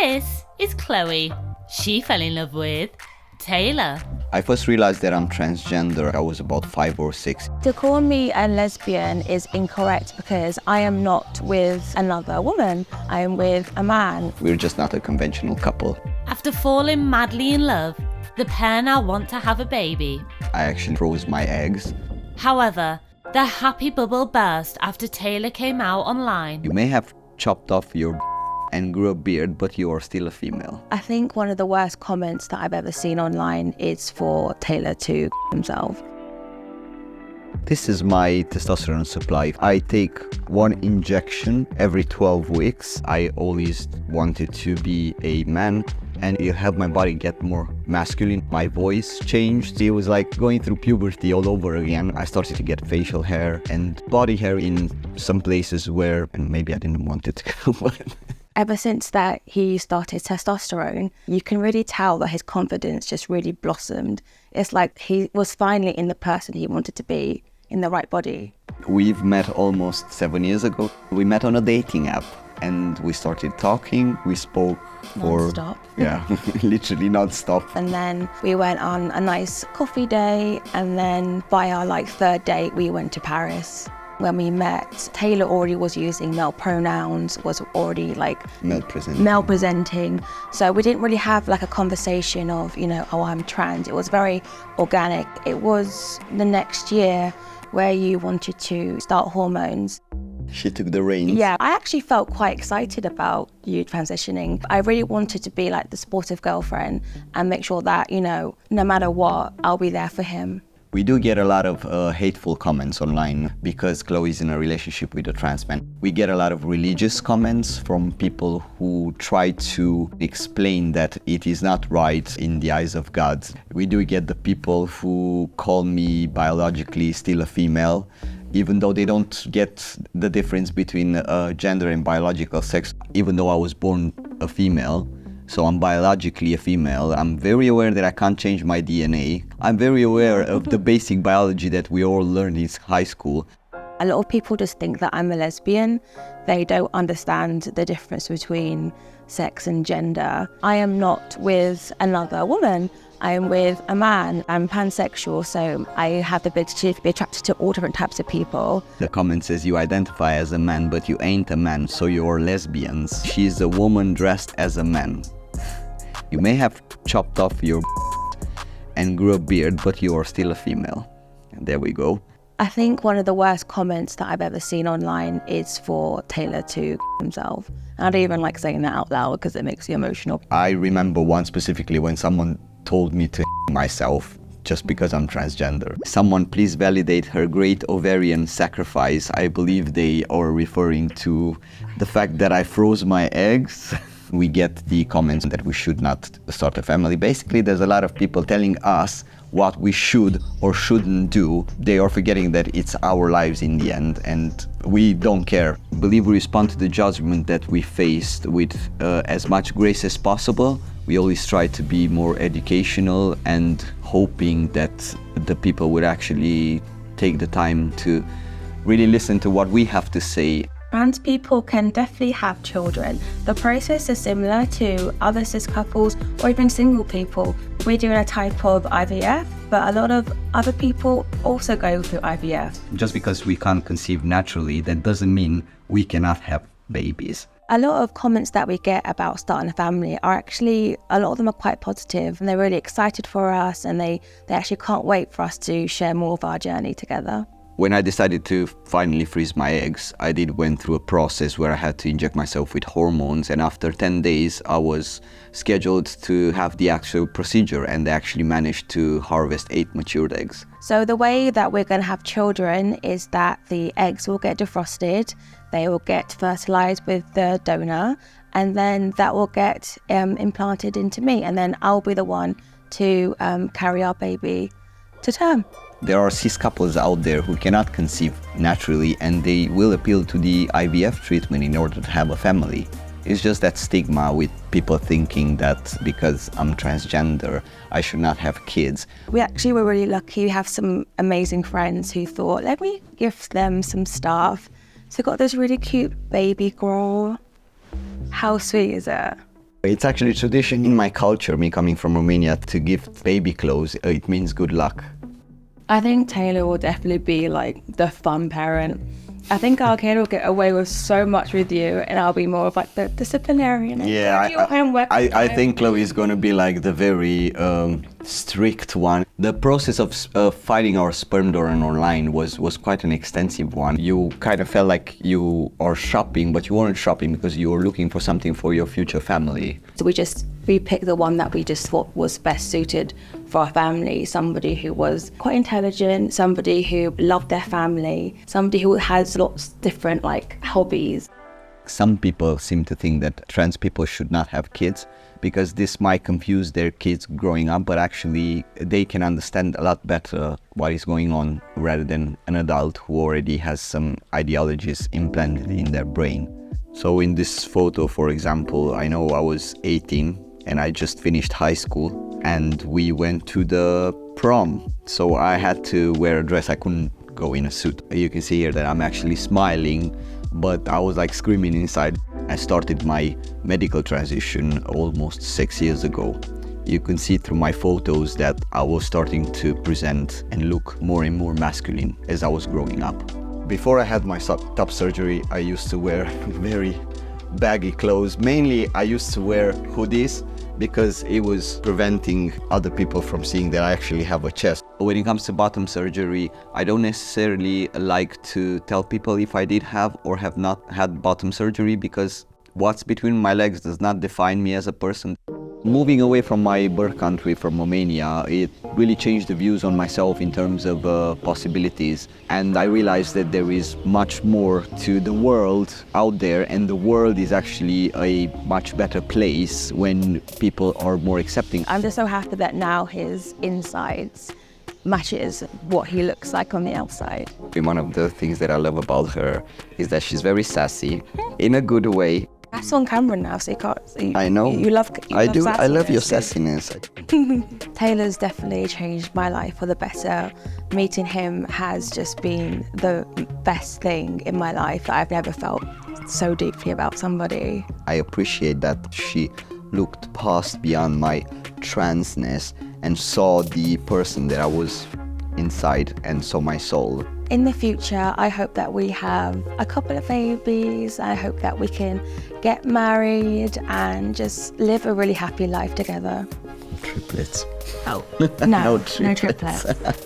This is Chloe. She fell in love with Taylor. I first realized that I'm transgender. I was about 5 or 6. To call me a lesbian is incorrect because I am not with another woman. I am with a man. We're just not a conventional couple. After falling madly in love, the pair now want to have a baby. I actually froze my eggs. However, their happy bubble burst after Taylor came out online. You may have chopped off your and grew a beard, but you are still a female. I think one of the worst comments that I've ever seen online is for Taylor to himself. This is my testosterone supply. I take 1 injection every 12 weeks. I always wanted to be a man, and it helped my body get more masculine. My voice changed. It was like going through puberty all over again. I started to get facial hair and body hair in some places where, and maybe I didn't want it to. Ever since that he started testosterone, you can really tell that his confidence just really blossomed. It's like he was finally in the person he wanted to be, in the right body. We've met almost 7 years ago. We met on a dating app and we started talking. We spoke for... Non-stop. Yeah, literally non-stop. And then we went on a nice coffee day, and then by our 3rd date, we went to Paris. When we met, Taylor already was using male pronouns, was already male presenting. So we didn't really have a conversation of, oh, I'm trans. It was very organic. It was the next year where you wanted to start hormones. She took the reins. Yeah, I actually felt quite excited about you transitioning. I really wanted to be the supportive girlfriend and make sure that, no matter what, I'll be there for him. We do get a lot of hateful comments online because Chloe's in a relationship with a trans man. We get a lot of religious comments from people who try to explain that it is not right in the eyes of God. We do get the people who call me biologically still a female, even though they don't get the difference between gender and biological sex, even though I was born a female. So I'm biologically a female. I'm very aware that I can't change my DNA. I'm very aware of the basic biology that we all learned in high school. A lot of people just think that I'm a lesbian. They don't understand the difference between sex and gender. I am not with another woman. I am with a man. I'm pansexual, so I have the ability to be attracted to all different types of people. The comment says you identify as a man, but you ain't a man, so you're lesbians. She's a woman dressed as a man. You may have chopped off your and grew a beard, but you are still a female. And there we go. I think one of the worst comments that I've ever seen online is for Taylor to himself. I don't even like saying that out loud because it makes you emotional. I remember one specifically when someone told me to myself just because I'm transgender. Someone please validate her great ovarian sacrifice. I believe they are referring to the fact that I froze my eggs. We get the comments that we should not start a family. Basically, there's a lot of people telling us what we should or shouldn't do. They are forgetting that it's our lives in the end, and we don't care. I believe we respond to the judgment that we faced with as much grace as possible. We always try to be more educational and hoping that the people would actually take the time to really listen to what we have to say. Trans people can definitely have children. The process is similar to other cis couples or even single people. We're doing a type of IVF, but a lot of other people also go through IVF. Just because we can't conceive naturally, that doesn't mean we cannot have babies. A lot of comments that we get about starting a family are actually, a lot of them are quite positive, and they're really excited for us, and they actually can't wait for us to share more of our journey together. When I decided to finally freeze my eggs, I went through a process where I had to inject myself with hormones, and after 10 days I was scheduled to have the actual procedure, and they actually managed to harvest 8 matured eggs. So the way that we're going to have children is that the eggs will get defrosted, they will get fertilized with the donor, and then that will get implanted into me, and then I'll be the one to carry our baby to term. There are cis couples out there who cannot conceive naturally, and they will appeal to the IVF treatment in order to have a family. It's just that stigma with people thinking that because I'm transgender, I should not have kids. We actually were really lucky. We have some amazing friends who thought, let me gift them some stuff. So we got this really cute baby girl. How sweet is it? It's actually tradition in my culture, me coming from Romania, to give baby clothes. It means good luck. I think Taylor will definitely be like the fun parent. I think our kid will get away with so much with you, and I'll be more of like the disciplinarian. Yeah, I think Chloe is going to be like the very strict one. The process of finding our sperm donor online was quite an extensive one. You kind of felt like you are shopping, but you weren't shopping because you were looking for something for your future family. So we picked the one that we just thought was best suited for our family. Somebody who was quite intelligent, somebody who loved their family, somebody who has lots of different like hobbies. Some people seem to think that trans people should not have kids because this might confuse their kids growing up, but actually they can understand a lot better what is going on rather than an adult who already has some ideologies implanted in their brain. So in this photo, for example, I know I was 18 and I just finished high school and we went to the prom. So I had to wear a dress. I couldn't go in a suit. You can see here that I'm actually smiling, but I was like screaming inside. I started my medical transition almost 6 years ago. You can see through my photos that I was starting to present and look more and more masculine as I was growing up. Before I had my top surgery, I used to wear very baggy clothes. Mainly, I used to wear hoodies because it was preventing other people from seeing that I actually have a chest. When it comes to bottom surgery, I don't necessarily like to tell people if I did have or have not had bottom surgery because what's between my legs does not define me as a person. Moving away from my birth country, from Romania, it really changed the views on myself in terms of possibilities. And I realized that there is much more to the world out there, and the world is actually a much better place when people are more accepting. I'm just so happy that now his insides matches what he looks like on the outside. One of the things that I love about her is that she's very sassy, in a good way. That's on camera now, so you can't see. I know. You love I do. I love your sassiness. sassiness. Taylor's definitely changed my life for the better. Meeting him has just been the best thing in my life. I've never felt so deeply about somebody. I appreciate that she looked past beyond my transness and saw the person that I was inside and saw my soul. In the future, I hope that we have a couple of babies. I hope that we can get married and just live a really happy life together. Triplets. Oh, No no triplets. triplets.